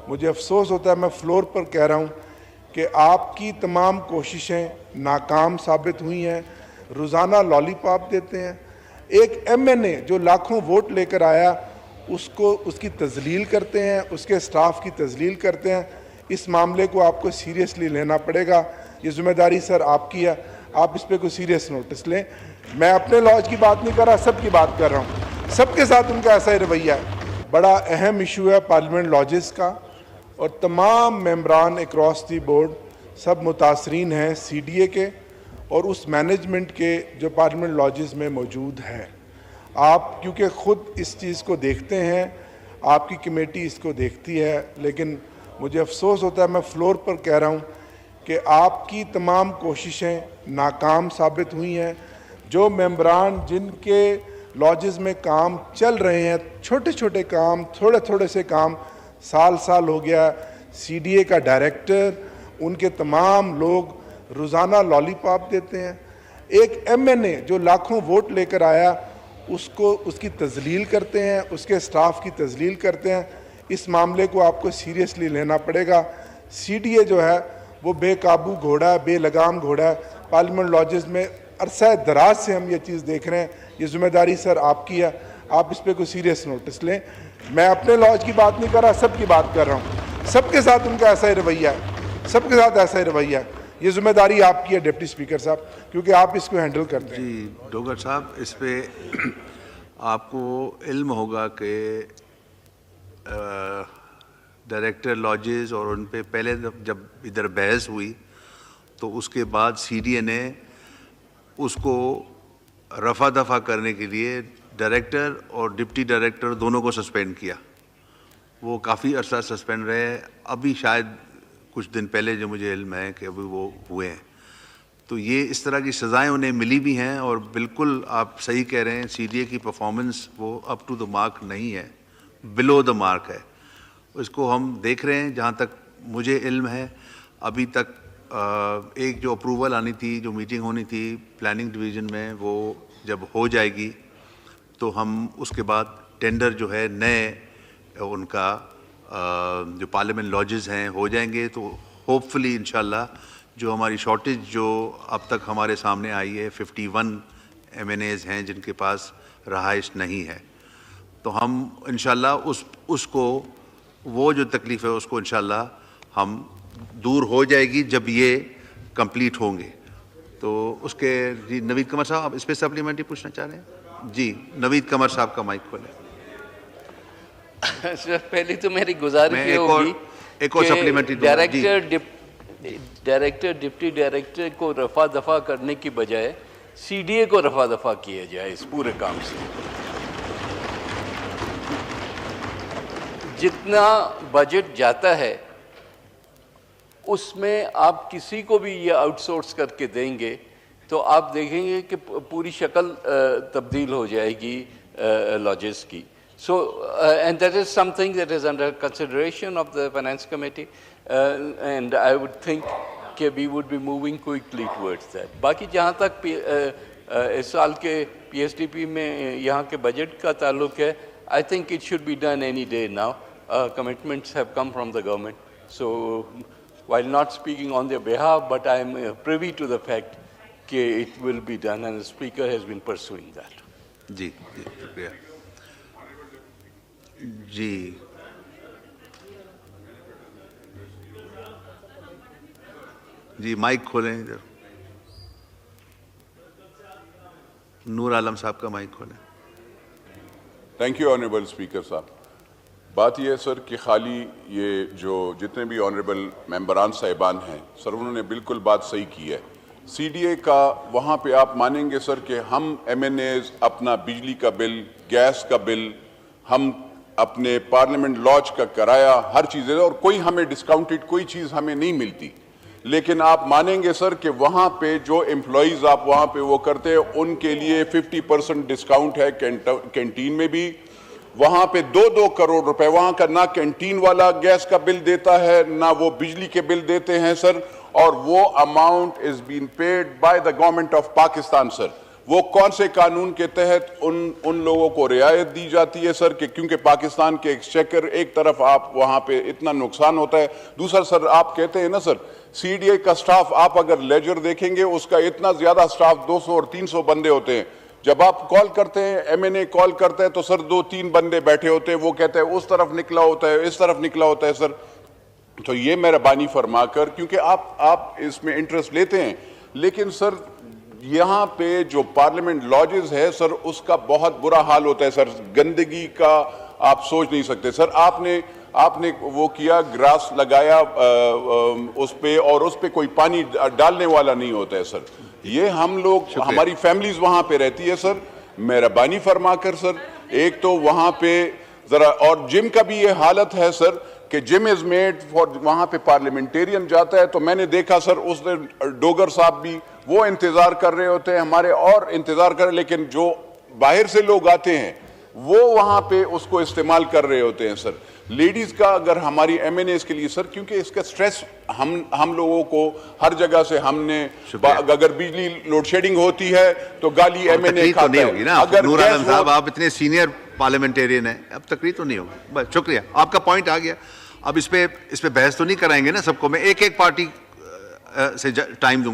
مجھے افسوس ہوتا ہے، میں فلور پر کہہ رہا ہوں کہ آپ کی تمام کوششیں ناکام ثابت ہوئی ہیں. روزانہ لالی پاپ دیتے ہیں. ایک ایم این اے جو لاکھوں ووٹ لے کر آیا اس کی تذلیل کرتے ہیں، اس کے سٹاف کی تذلیل کرتے ہیں. اس معاملے کو آپ کو سیریسلی لینا پڑے گا. یہ ذمہ داری سر آپ کی ہے، آپ اس پہ کوئی سیریس نوٹس لیں. میں اپنے لاج کی بات نہیں کر رہا، سب کی بات کر رہا ہوں. سب کے ساتھ ان کا ایسا ہی رویہ ہے. بڑا اہم ایشو ہے پارلیمنٹ لاجز کا، اور تمام ممبران اکراس دی بورڈ سب متاثرین ہیں سی ڈی اے کے اور اس مینجمنٹ کے جو پارلیمنٹ لاجز میں موجود ہے. آپ کیونکہ خود اس چیز کو دیکھتے ہیں، آپ کی کمیٹی اس کو دیکھتی ہے، لیکن مجھے افسوس ہوتا ہے، میں فلور پر کہہ رہا ہوں کہ آپ کی تمام کوششیں ناکام ثابت ہوئی ہیں. جو ممبران جن کے لاجز میں کام چل رہے ہیں، چھوٹے چھوٹے کام، تھوڑے تھوڑے سے کام، سال ہو گیا، سی ڈی اے کا ڈائریکٹر، ان کے تمام لوگ روزانہ لالی پاپ دیتے ہیں. ایک ایم این اے جو لاکھوں ووٹ لے کر آیا اس کی تذلیل کرتے ہیں، اس کے سٹاف کی تذلیل کرتے ہیں. اس معاملے کو آپ کو سیریسلی لینا پڑے گا. سی ڈی اے جو ہے وہ بے قابو گھوڑا ہے، بے لگام گھوڑا ہے. پارلیمنٹ لاجز میں عرصہ دراز سے ہم یہ چیز دیکھ رہے ہیں. یہ ذمہ داری سر آپ کی ہے، آپ اس پہ کوئی سیریس نوٹس لیں. میں اپنے لاج کی بات نہیں کر رہا، سب کی بات کر رہا ہوں. سب کے ساتھ ان کا ایسا ہی رویہ ہے، سب کے ساتھ ایسا ہی رویہ ہے. یہ ذمہ داری آپ کی ہے ڈپٹی اسپیکر صاحب، کیونکہ آپ اس کو ہینڈل کرتے ہیں. جی ڈوگر صاحب، اس پہ آپ کو علم ہوگا کہ ڈائریکٹر لاجز اور ان پہ پہلے جب ادھر بحث ہوئی تو اس کے بعد سی ڈی اے نے اس کو رفع دفع کرنے کے لیے ڈائریکٹر اور ڈپٹی ڈائریکٹر دونوں کو سسپینڈ کیا. وہ کافی عرصہ سسپینڈ رہے. ابھی شاید کچھ دن پہلے جو مجھے علم ہے کہ ابھی وہ ہوئے ہیں. تو یہ اس طرح کی سزائیں انہیں ملی بھی ہیں، اور بالکل آپ صحیح کہہ رہے ہیں، سی ڈی اے کی پرفارمنس وہ اپ ٹو دا مارک نہیں ہے، بلو دا مارک ہے. اس کو ہم دیکھ رہے ہیں. جہاں تک مجھے علم ہے ابھی تک ایک جو اپروول آنی تھی، جو میٹنگ ہونی تھی پلاننگ ڈویژن میں، وہ جب ہو جائے گی تو ہم اس کے بعد ٹینڈر جو ہے نئے ان کا جو پارلیمنٹ لاجز ہیں ہو جائیں گے. تو ہوپ فلی انشاءاللہ جو ہماری شارٹیج جو اب تک ہمارے سامنے آئی ہے، 51 ایم این ایز ہیں جن کے پاس رہائش نہیں ہے، تو ہم انشاءاللہ اس کو وہ جو تکلیف ہے اس کو انشاءاللہ ہم دور ہو جائے گی جب یہ کمپلیٹ ہوں گے. تو اس کے جی نوید قمر صاحب، آپ اس پہ سپلیمنٹری پوچھنا چاہ رہے ہیں؟ جی نوید قمر صاحب کا مائک کھولیں. پہلی تو میری گزارش یہ ہوگی کہ ڈائریکٹر ڈپٹی ڈائریکٹر کو رفع دفع کرنے کی بجائے سی ڈی اے کو رفع دفع کیا جائے اس پورے کام سے. جتنا بجٹ جاتا ہے اس میں آپ کسی کو بھی یہ آؤٹ سورس کر کے دیں گے تو آپ دیکھیں گے کہ پوری شکل تبدیل ہو جائے گی لاجز کی. So, and that is something that is under consideration of the Finance Committee, and I would think that we would be moving quickly towards that. باقی جہاں تک اس سال کے پی ایس ڈی پی میں یہاں کے بجٹ کا تعلق ہے، I think it should be done any day now. Commitments have come from the government. So, while not speaking on their behalf, but I am privy to the fact that it will be done, and the Speaker has been pursuing that. جی شکریہ. جی جی mic کھولیں ادھر. نور عالم صاحب کا mic کھولیں. Thank you honourable speaker صاحب. بات یہ ہے سر کہ خالی یہ جو جتنے بھی آنریبل ممبران صاحبان ہیں سر، انہوں نے بالکل بات صحیح کی ہے. سی ڈی اے کا وہاں پہ آپ مانیں گے سر کہ ہم ایم این ایز اپنا بجلی کا بل، گیس کا بل، ہم اپنے پارلیمنٹ لاج کا کرایہ، ہر چیز ہے، اور کوئی ہمیں ڈسکاؤنٹڈ کوئی چیز ہمیں نہیں ملتی. لیکن آپ مانیں گے سر کہ وہاں پہ جو امپلائیز آپ وہاں پہ وہ کرتے ہیں ان کے لیے 50% ڈسکاؤنٹ ہے کینٹین میں بھی. وہاں پہ 2-2 کروڑ روپے وہاں کا نہ کینٹین والا گیس کا بل دیتا ہے نہ وہ بجلی کے بل دیتے ہیں سر، اور وہ amount is been paid by the government of Pakistan sir. وہ کون سے قانون کے تحت ان لوگوں کو رعایت دی جاتی ہے سر کہ کیونکہ پاکستان کے ایکسچیکر ایک طرف آپ وہاں پہ اتنا نقصان ہوتا ہے, دوسرا سر آپ کہتے ہیں نا سر سی ڈی اے کا سٹاف آپ اگر لیجر دیکھیں گے اس کا اتنا زیادہ سٹاف 200 اور 300 بندے ہوتے ہیں, جب آپ کال کرتے ہیں ایم این اے کال کرتا ہے تو سر 2-3 بندے بیٹھے ہوتے ہیں, وہ کہتے ہیں اس طرف نکلا ہوتا ہے اس طرف نکلا ہوتا ہے سر. تو یہ مہربانی فرما کر, کیونکہ آپ اس میں انٹرسٹ لیتے ہیں, لیکن سر یہاں پہ جو پارلیمنٹ لاجز ہے سر اس کا بہت برا حال ہوتا ہے سر, گندگی کا آپ سوچ نہیں سکتے سر. آپ نے وہ کیا گراس لگایا اس پہ, اور اس پہ کوئی پانی ڈالنے والا نہیں ہوتا ہے سر. یہ ہم لوگ ہماری فیملیز وہاں پہ رہتی ہے سر, مہربانی فرما کر سر ایک تو وہاں پہ ذرا, اور جم کا بھی یہ حالت ہے سر کہ جم از میڈ فار, وہاں پہ پارلیمنٹیرین جاتا ہے تو میں نے دیکھا سر اس نے ڈوگر صاحب بھی وہ انتظار کر رہے ہوتے ہیں, ہمارے اور انتظار کر رہے, لیکن جو باہر سے لوگ آتے ہیں وہ وہاں پہ اس کو استعمال کر رہے ہوتے ہیں سر. لیڈیز کا اگر ہماری ایم این ایز کے لیے سر, کیونکہ اس کا سٹریس ہم لوگوں کو ہر جگہ سے ہم نے, اگر بجلی لوڈ شیڈنگ ہوتی ہے تو گالی ایم این اے کھاتا ہے. اگر نور عالم صاحب آپ اتنے سینئر پارلیمنٹیرین ہیں, اب تقریر تو نہیں ہوگی. بس شکریہ, آپ کا پوائنٹ آ گیا. اب اس پہ بحث تو نہیں کرائیں گے نا سب کو, میں ایک پارٹی سے ٹائم دوں گا.